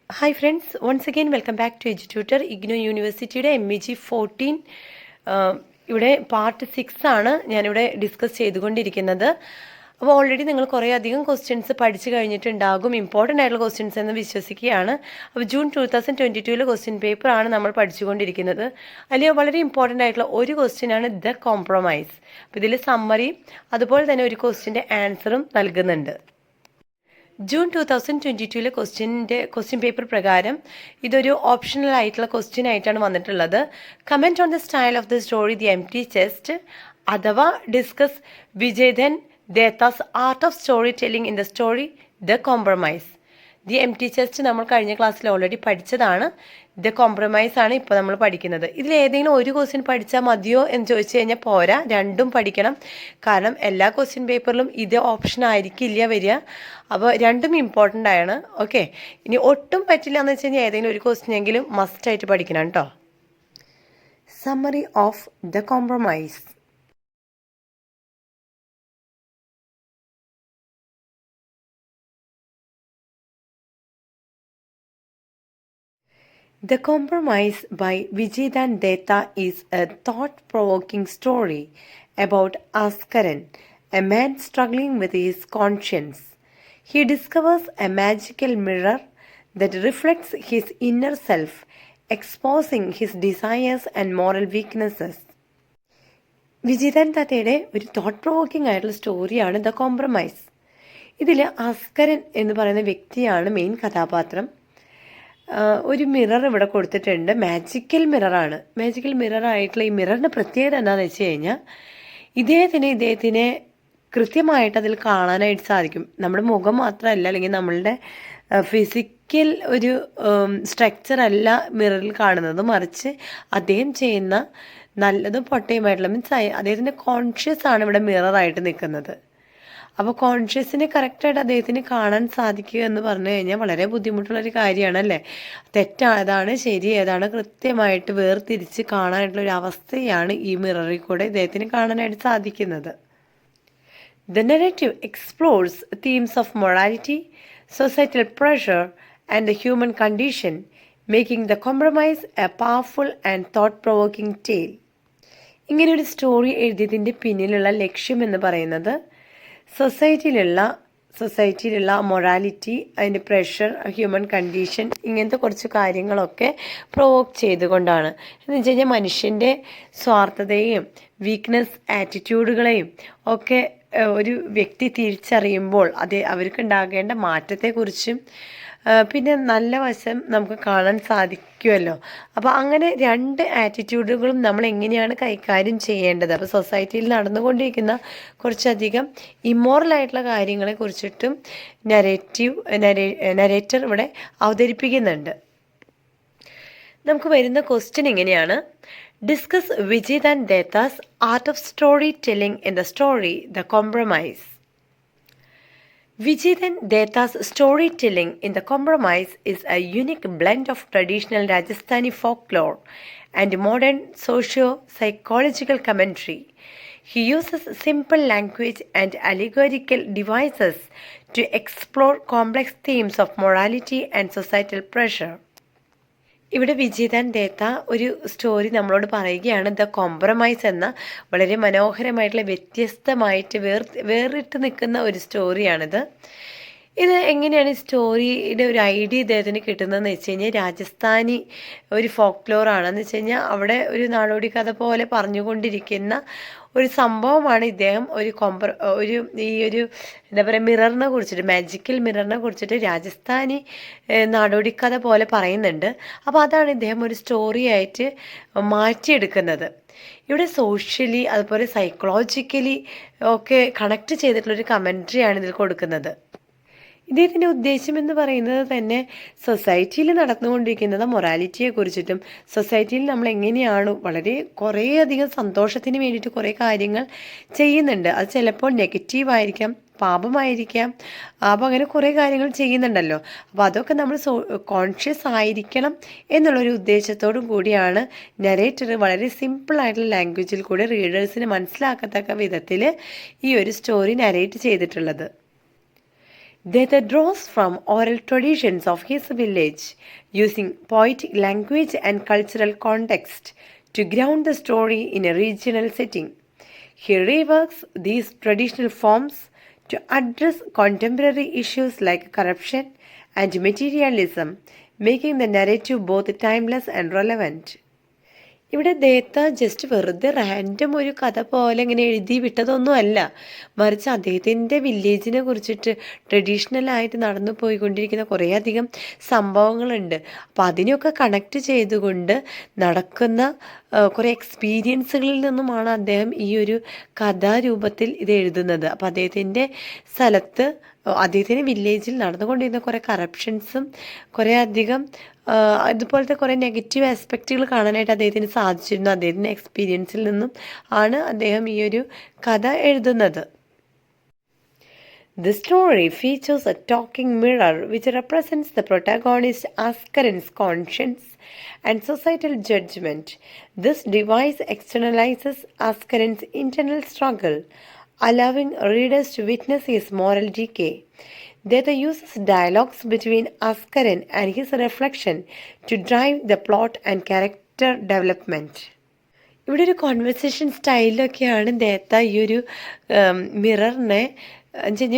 Hi friends, once again welcome back to EduTutor. IGNOU യൂണിവേഴ്സിറ്റിയുടെ MEG 14 ഇവിടെ part 6 ആണ് ഞാനിവിടെ ഡിസ്കസ് ചെയ്തുകൊണ്ടിരിക്കുന്നത്. അപ്പോൾ ഓൾറെഡി നിങ്ങൾ കുറേ അധികം ക്വസ്റ്റ്യൻസ് പഠിച്ചു കഴിഞ്ഞിട്ടുണ്ടാകും, ഇമ്പോർട്ടൻ്റ് ആയിട്ടുള്ള ക്വസ്റ്റ്യൻസ് എന്ന് വിശ്വസിക്കുകയാണ്. അപ്പോൾ ജൂൺ 2022 ക്വസ്റ്റ്യൻ പേപ്പർ ആണ് നമ്മൾ പഠിച്ചുകൊണ്ടിരിക്കുന്നത്. അതിൽ വളരെ ഇമ്പോർട്ടൻ്റ് ആയിട്ടുള്ള ഒരു ക്വസ്റ്റ്യൻ ആണ് ദ കോംപ്രമൈസ്. അപ്പോൾ ഇതിൽ സമ്മറി അതുപോലെ തന്നെ ഒരു ക്വസ്റ്റ്യൻ്റെ ആൻസറും നൽകുന്നുണ്ട്. ജൂൺ 2022 ക്വസ്റ്റ്യൻ പേപ്പർ പ്രകാരം ഇതൊരു ഓപ്ഷണൽ ആയിട്ടുള്ള ക്വസ്റ്റ്യൻ ആയിട്ടാണ് വന്നിട്ടുള്ളത്. Comment on the style of the story the empty chest അഥവാ discuss Vijaydan Detha's art of story telling in the story the compromise. The empty chest നമ്മൾ കഴിഞ്ഞ ക്ലാസ്സിൽ ഓൾറെഡി പഠിച്ചതാണ്. ദ കോംപ്രമൈസ് ആണ് ഇപ്പോൾ നമ്മൾ പഠിക്കുന്നത്. ഇതിൽ ഏതെങ്കിലും ഒരു ക്വസ്റ്റ്യൻ പഠിച്ചാൽ മതിയോ എന്ന് ചോദിച്ചു കഴിഞ്ഞാൽ പോരാ, രണ്ടും പഠിക്കണം. കാരണം എല്ലാ ക്വസ്റ്റ്യൻ പേപ്പറിലും ഇത് ഓപ്ഷൻ ആയിരിക്കില്ല വരിക. അപ്പോൾ രണ്ടും ഇമ്പോർട്ടൻ്റ് ആണ്. ഓക്കെ, ഇനി ഒട്ടും പറ്റില്ല എന്ന് വെച്ച് കഴിഞ്ഞാൽ ഏതെങ്കിലും ഒരു ക്വസ്റ്റ്യൻ എങ്കിലും മസ്റ്റായിട്ട് പഠിക്കണം കേട്ടോ. Summary of the compromise. The Compromise by Vijayan Detta is a thought-provoking story about Askaran, a man struggling with his conscience. He discovers a magical mirror that reflects his inner self, exposing his desires and moral weaknesses. Vijayan ദത്തയുടെ ഒരു thought provoking ആയിട്ടുള്ള സ്റ്റോറിയാണ് the compromise. ഇതിൽ അസ്കരൻ എന്ന് പറയുന്ന വ്യക്തിയാണ് main കഥാപാത്രം. ഒരു മിറർ ഇവിടെ കൊടുത്തിട്ടുണ്ട്. മാജിക്കൽ മിററാണ്. മാജിക്കൽ മിററായിട്ടുള്ള ഈ മിററിൻ്റെ പ്രത്യേകത എന്താണെന്ന് വെച്ച് കഴിഞ്ഞാൽ ഇദ്ദേഹത്തിനെ കൃത്യമായിട്ട് അതിൽ കാണാനായിട്ട് സാധിക്കും. നമ്മുടെ മുഖം മാത്രമല്ല, അല്ലെങ്കിൽ നമ്മളുടെ ഫിസിക്കൽ ഒരു സ്ട്രക്ചർ അല്ല മിററിൽ കാണുന്നത്, മറിച്ച് അദ്ദേഹം ചെയ്യുന്ന നല്ലതും പൊട്ടയുമായിട്ടുള്ള അദ്ദേഹത്തിൻ്റെ കോൺഷ്യസ് ആണ് ഇവിടെ മിററായിട്ട് നിൽക്കുന്നത്. അപ്പോൾ കോൺഷ്യസിനെ കറക്റ്റായിട്ട് അദ്ദേഹത്തിന് കാണാൻ സാധിക്കുക എന്ന് പറഞ്ഞു കഴിഞ്ഞാൽ വളരെ ബുദ്ധിമുട്ടുള്ളൊരു കാര്യമാണല്ലേ. ഏതാണ് ശരി ഏതാണ് കൃത്യമായിട്ട് വേർതിരിച്ച് കാണാനായിട്ടുള്ളൊരു അവസ്ഥയാണ് ഈ മിററിൽ കൂടെ ഇദ്ദേഹത്തിന് കാണാനായിട്ട് സാധിക്കുന്നത്. The narrative explores themes of morality, societal pressure, and the human condition, making The Compromise a powerful and thought-provoking tale. ഇങ്ങനെയൊരു സ്റ്റോറി എഴുതിയതിൻ്റെ പിന്നിലുള്ള ലക്ഷ്യം എന്ന് പറയുന്നത് സൊസൈറ്റിയിലുള്ള മൊറാലിറ്റി, അതിൻ്റെ പ്രഷർ, ഹ്യൂമൻ കണ്ടീഷൻ, ഇങ്ങനത്തെ കുറച്ച് കാര്യങ്ങളൊക്കെ പ്രൊവോക്ക് ചെയ്തുകൊണ്ടാണ്. എന്ന് വെച്ച് കഴിഞ്ഞാൽ മനുഷ്യൻ്റെ സ്വാർത്ഥതയും വീക്ക്നെസ് ആറ്റിറ്റ്യൂഡുകളെയും ഒക്കെ ഒരു വ്യക്തി തിരിച്ചറിയുമ്പോൾ അവർക്കുണ്ടാകേണ്ട മാറ്റത്തെക്കുറിച്ചും പിന്നെ നല്ല വശം നമുക്ക് കാണാൻ സാധിക്കുമല്ലോ. അപ്പോൾ അങ്ങനെ രണ്ട് ആറ്റിറ്റ്യൂഡുകളും നമ്മൾ എങ്ങനെയാണ് കൈകാര്യം ചെയ്യേണ്ടത്, അപ്പോൾ സൊസൈറ്റിയിൽ നടന്നുകൊണ്ടിരിക്കുന്ന കുറച്ചധികം ഇമ്മോറലായിട്ടുള്ള കാര്യങ്ങളെ കുറിച്ചിട്ടും നരേറ്റർ ഇവിടെ അവതരിപ്പിക്കുന്നുണ്ട്. നമുക്ക് വരുന്ന ക്വസ്റ്റ്യൻ ഇങ്ങനെയാണ്: discuss Vijayan Detha's art of story telling in the story the compromise. Vijayan Detta's storytelling in The Compromise is a unique blend of traditional Rajasthani folklore and modern socio-psychological commentary. He uses simple language and allegorical devices to explore complex themes of morality and societal pressure. ഇവിടെ വിജയൻ ദേത്ത ഒരു story നമ്മളോട് പറയുകയാണ്. The compromise എന്ന വളരെ മനോഹരമായിട്ടുള്ള വ്യത്യസ്തമായിട്ട് വേറിട്ട് നിൽക്കുന്ന ഒരു സ്റ്റോറിയാണിത്. ഇത് എങ്ങനെയാണ് സ്റ്റോറിയുടെ ഒരു ഐഡിയ ഇദ്ദേഹത്തിന് കിട്ടുന്നതെന്ന് വെച്ച് കഴിഞ്ഞാൽ രാജസ്ഥാനി ഒരു ഫോക്ലോറാണെന്ന് വെച്ച് കഴിഞ്ഞാൽ അവിടെ ഒരു നാടോടി കഥ പോലെ പറഞ്ഞുകൊണ്ടിരിക്കുന്ന ഒരു സംഭവമാണ്. ഇദ്ദേഹം ഈ ഒരു എന്താ പറയുക മിററിനെ കുറിച്ചിട്ട്, മാജിക്കൽ മിററിനെ കുറിച്ചിട്ട് രാജസ്ഥാനി നാടോടിക്കഥ പോലെ പറയുന്നുണ്ട്. അപ്പോൾ അതാണ് ഇദ്ദേഹം ഒരു സ്റ്റോറി ആയിട്ട് മാറ്റിയെടുക്കുന്നത്. ഇവിടെ സോഷ്യലി അതുപോലെ സൈക്കോളജിക്കലി ഒക്കെ കണക്ട് ചെയ്തിട്ടുള്ളൊരു കമൻട്രിയാണ് ഇതിൽ കൊടുക്കുന്നത്. ഇദ്ദേഹത്തിൻ്റെ ഉദ്ദേശം എന്ന് പറയുന്നത് തന്നെ സൊസൈറ്റിയിൽ നടന്നുകൊണ്ടിരിക്കുന്നത് മൊറാലിറ്റിയെ കുറിച്ചിട്ടും സൊസൈറ്റിയിൽ നമ്മൾ എങ്ങനെയാണ് കുറേയധികം സന്തോഷത്തിന് വേണ്ടിയിട്ട് കുറേ കാര്യങ്ങൾ ചെയ്യുന്നുണ്ട്. അത് ചിലപ്പോൾ നെഗറ്റീവായിരിക്കാം, പാപമായിരിക്കാം. അപ്പോൾ അങ്ങനെ കുറേ കാര്യങ്ങൾ ചെയ്യുന്നുണ്ടല്ലോ. അപ്പോൾ അതൊക്കെ നമ്മൾ കോൺഷ്യസ് ആയിരിക്കണം എന്നുള്ളൊരു ഉദ്ദേശത്തോടും കൂടിയാണ് നരേറ്റർ വളരെ സിമ്പിളായിട്ടുള്ള ലാംഗ്വേജിൽ കൂടെ റീഡേഴ്സിന് മനസ്സിലാക്കത്തക്ക വിധത്തിൽ ഈ ഒരു സ്റ്റോറി നരേറ്റ് ചെയ്തിട്ടുള്ളത്. Deta draws from oral traditions of his village, using poetic language and cultural context to ground the story in a regional setting. He reworks these traditional forms to address contemporary issues like corruption and materialism, making the narrative both timeless and relevant. ഇവിടെ ദേത്ത just വെറുതെ random ഒരു കഥ പോലെ ഇങ്ങനെ എഴുതി വിട്ടതൊന്നുമല്ല, മറിച്ച് അദ്ദേഹത്തിൻ്റെ വില്ലേജിനെ കുറിച്ചിട്ട് ട്രഡീഷണലായിട്ട് നടന്നു പോയിക്കൊണ്ടിരിക്കുന്ന കുറേയധികം സംഭവങ്ങളുണ്ട്. അപ്പോൾ അതിനെയൊക്കെ കണക്ട് ചെയ്തുകൊണ്ട് നടക്കുന്ന കുറേ എക്സ്പീരിയൻസുകളിൽ നിന്നുമാണ് അദ്ദേഹം ഈ ഒരു കഥാരൂപത്തിൽ ഇത് എഴുതുന്നത്. അപ്പോൾ അദ്ദേഹത്തിൻ്റെ സ്ഥലത്ത് അദ്ദേഹത്തിൻ്റെ വില്ലേജിൽ നടന്നുകൊണ്ടിരുന്ന കുറേ കറപ്ഷൻസും കുറേ അധികം അതുപോലത്തെ കുറേ നെഗറ്റീവ് ആസ്പെക്റ്റുകൾ കാണാനായിട്ട് അദ്ദേഹത്തിന് സാധിച്ചിരുന്നു. അദ്ദേഹത്തിൻ്റെ എക്സ്പീരിയൻസിൽ നിന്നും ആണ് അദ്ദേഹം ഈ ഒരു കഥ എഴുതുന്നത്. The story features a talking mirror which represents the protagonist Askarin's conscience and societal judgment. This device externalizes Askarin's internal struggle, allowing readers to witness his moral decay. Deta uses dialogues between Askarin and his reflection to drive the plot and character development. ഇവിടെ ഒരു conversation സ്റ്റൈലൊക്കെയാണ് ദേത്ത ഈ ഒരു മിററിനെ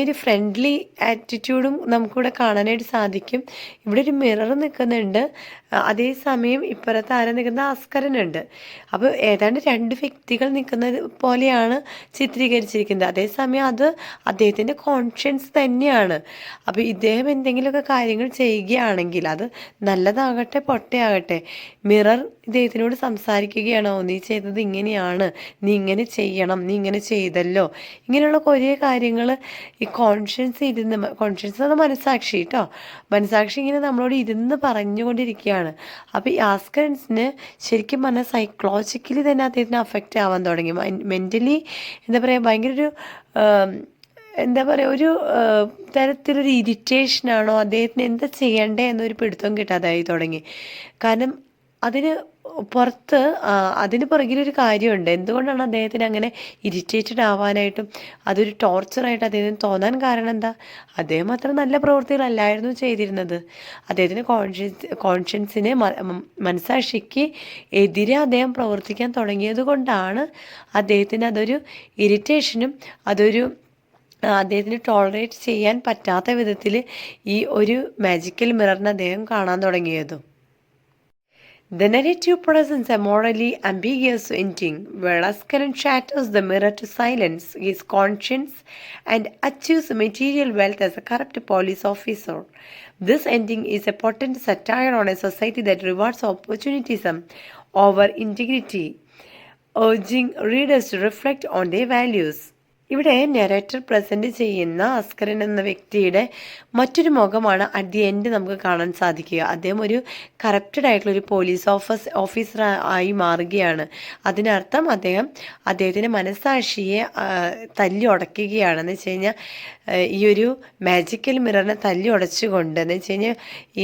ഒരു friendly ആറ്റിറ്റ്യൂഡും നമുക്കിവിടെ കാണാനായിട്ട് സാധിക്കും. ഇവിടെ ഒരു മിറർ നിൽക്കുന്നുണ്ട്, അതേസമയം ഇപ്പുറത്ത് ആരെ നിൽക്കുന്ന ആസ്കരനുണ്ട്. അപ്പോൾ ഏതാണ്ട് രണ്ട് വ്യക്തികൾ നിൽക്കുന്നത് പോലെയാണ് ചിത്രീകരിച്ചിരിക്കുന്നത്. അതേസമയം അത് അദ്ദേഹത്തിൻ്റെ കോൺഷ്യൻസ് തന്നെയാണ്. അപ്പോൾ ഇദ്ദേഹം എന്തെങ്കിലുമൊക്കെ കാര്യങ്ങൾ ചെയ്യുകയാണെങ്കിൽ അത് നല്ലതാകട്ടെ പൊട്ടയാകട്ടെ, മിറർ ഇദ്ദേഹത്തിനോട് സംസാരിക്കുകയാണോ, നീ ചെയ്തത് ഇങ്ങനെയാണ്, നീ ഇങ്ങനെ ചെയ്യണം, നീ ഇങ്ങനെ ചെയ്തല്ലോ, ഇങ്ങനെയുള്ള കുറേ കാര്യങ്ങൾ ഈ കോൺഷ്യൻസ് എന്ന് മനസാക്ഷി കേട്ടോ, മനസാക്ഷി ഇങ്ങനെ നമ്മളോട് ഇരുന്ന് പറഞ്ഞുകൊണ്ടിരിക്കുകയാണ്. അപ്പോൾ ഈ ആസ്കറൻസിന് ശരിക്കും പറഞ്ഞാൽ സൈക്കോളജിക്കലി തന്നെ അദ്ദേഹത്തിന് അഫക്റ്റ് ആവാൻ തുടങ്ങി. മെൻ്റലി എന്താ പറയുക, ഭയങ്കര ഒരു ഒരു തരത്തിലൊരു ഇറിറ്റേഷനാണോ, അദ്ദേഹത്തിന് എന്താ ചെയ്യണ്ടേ എന്നൊരു പിടുത്തം കിട്ടാതായി തുടങ്ങി. കാരണം അതിന് പുറത്ത് അതിന് പുറകിലൊരു കാര്യമുണ്ട്. എന്തുകൊണ്ടാണ് അദ്ദേഹത്തിന് അങ്ങനെ ഇറിറ്റേറ്റഡ് ആവാനായിട്ടും അതൊരു ടോർച്ചറായിട്ട് അദ്ദേഹത്തിന് തോന്നാൻ കാരണം എന്താ? അദ്ദേഹം അത്ര നല്ല പ്രവൃത്തികളല്ലായിരുന്നു ചെയ്തിരുന്നത്. അദ്ദേഹത്തിന് കോൺഷ്യൻസിന് മനസാക്ഷിക്ക് എതിരെ അദ്ദേഹം പ്രവർത്തിക്കാൻ തുടങ്ങിയത് കൊണ്ടാണ് അദ്ദേഹത്തിന് അതൊരു ഇറിറ്റേഷനും അദ്ദേഹത്തിന് ടോളറേറ്റ് ചെയ്യാൻ പറ്റാത്ത വിധത്തിൽ ഈ ഒരു മാജിക്കൽ മിററിനെ അദ്ദേഹം കാണാൻ തുടങ്ങിയതും. The narrative presents a morally ambiguous ending where Askaran shatters the mirror to silence his conscience and achieves material wealth as a corrupt police officer. This ending is a potent satire on a society that rewards opportunism over integrity, urging readers to reflect on their values. ഇവിടെ narrator present ചെയ്യുന്ന അസ്കരൻ എന്ന വ്യക്തിയുടെ മറ്റൊരു മുഖമാണ് at the end നമുക്ക് കാണാൻ സാധിക്കുക. അദ്ദേഹം ഒരു കറപ്റ്റഡ് ആയിട്ടുള്ള ഒരു പോലീസ് ഓഫീസർ ആയി മാറുകയാണ്. അതിനർത്ഥം അദ്ദേഹത്തിൻ്റെ മനസ്സാക്ഷിയെ തല്ലി ഉടയ്ക്കുകയാണെന്ന് വെച്ച് കഴിഞ്ഞാൽ ഈ ഒരു മാജിക്കൽ മിററിനെ തല്ലി ഉടച്ചുകൊണ്ട് എന്ന് വെച്ച് കഴിഞ്ഞാൽ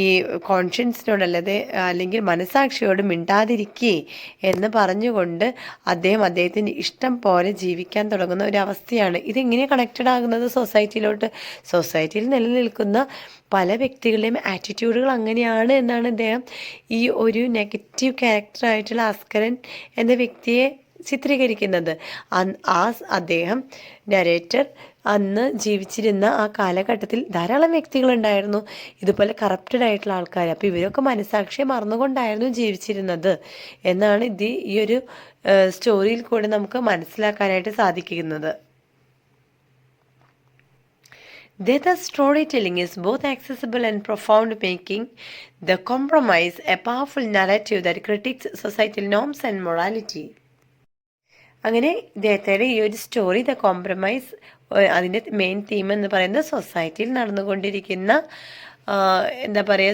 ഈ കോൺഷ്യൻസിനോടല്ലാതെ അല്ലെങ്കിൽ മനസ്സാക്ഷിയോട് മിണ്ടാതിരിക്കേ എന്ന് പറഞ്ഞുകൊണ്ട് അദ്ദേഹത്തിൻ്റെ ഇഷ്ടം പോലെ ജീവിക്കാൻ തുടങ്ങുന്ന ഒരു അവസ്ഥയാണ്. ഇതെങ്ങനെ കണക്റ്റഡ് ആകുന്നത് സൊസൈറ്റിയിൽ നിലനിൽക്കുന്ന പല വ്യക്തികളുടെയും ആറ്റിറ്റ്യൂഡുകൾ അങ്ങനെയാണ് എന്നാണ് അദ്ദേഹം ഈ ഒരു നെഗറ്റീവ് ക്യാരക്ടറായിട്ടുള്ള അസ്കരൻ എന്ന വ്യക്തിയെ ചിത്രീകരിക്കുന്നത്. അദ്ദേഹം നരേറ്റർ അന്ന് ജീവിച്ചിരുന്ന ആ കാലഘട്ടത്തിൽ ധാരാളം വ്യക്തികളുണ്ടായിരുന്നു ഇതുപോലെ കറപ്റ്റഡ് ആയിട്ടുള്ള ആൾക്കാർ. അപ്പോൾ ഇവരൊക്കെ മനസാക്ഷിയെ മറന്നുകൊണ്ടായിരുന്നു ജീവിച്ചിരുന്നത് എന്നാണ് ഈ ഒരു സ്റ്റോറിയിൽ കൂടെ നമുക്ക് മനസ്സിലാക്കാനായിട്ട് സാധിക്കുന്നത്. Deta's storytelling is both accessible and profound, making The Compromise a powerful narrative that critiques societal norms and morality. അങ്ങനെ ദേത്തയുടെ ഈ ഒരു സ്റ്റോറി ദ കോംപ്രമൈസ്, അതിൻ്റെ മെയിൻ തീം എന്ന് പറയുന്നത് സൊസൈറ്റിയിൽ നടന്നുകൊണ്ടിരിക്കുന്ന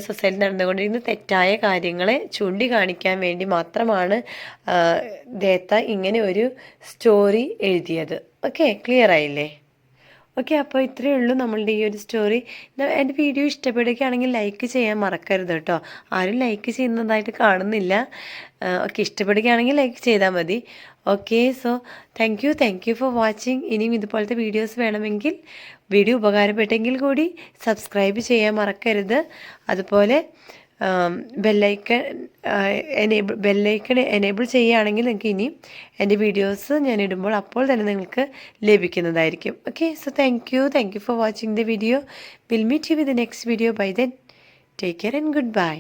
സൊസൈറ്റിയിൽ നടന്നുകൊണ്ടിരിക്കുന്ന തെറ്റായ കാര്യങ്ങളെ ചൂണ്ടിക്കാണിക്കാൻ വേണ്ടി മാത്രമാണ് ദേത്ത ഇങ്ങനെ ഒരു സ്റ്റോറി എഴുതിയത്. ഓക്കെ, ക്ലിയർ ആയില്ലേ? ഓക്കെ, അപ്പോൾ ഇത്രയേ ഉള്ളൂ നമ്മളുടെ ഈ ഒരു സ്റ്റോറി. എൻ്റെ വീഡിയോ ഇഷ്ടപ്പെടുകയാണെങ്കിൽ ലൈക്ക് ചെയ്യാൻ മറക്കരുത് കേട്ടോ. ആരും ലൈക്ക് ചെയ്യുന്നതായിട്ട് കാണുന്നില്ല. ഓക്കെ, ഇഷ്ടപ്പെടുകയാണെങ്കിൽ ലൈക്ക് ചെയ്താൽ മതി. Okay, so thank you for watching. ഇനിയും ഇതുപോലത്തെ വീഡിയോസ് വേണമെങ്കിൽ വീഡിയോ ഉപകാരപ്പെട്ടെങ്കിൽ കൂടി സബ്സ്ക്രൈബ് ചെയ്യാൻ മറക്കരുത്. അതുപോലെ ബെല്ലൈക്കൺ എനേബിൾ ചെയ്യുകയാണെങ്കിൽ നിങ്ങൾക്ക് ഇനിയും എൻ്റെ വീഡിയോസ് ഞാൻ ഇടുമ്പോൾ അപ്പോൾ തന്നെ നിങ്ങൾക്ക് ലഭിക്കുന്നതായിരിക്കും. Okay, so thank you for watching the video. Will meet you with the next video. Bye then, take care and good by.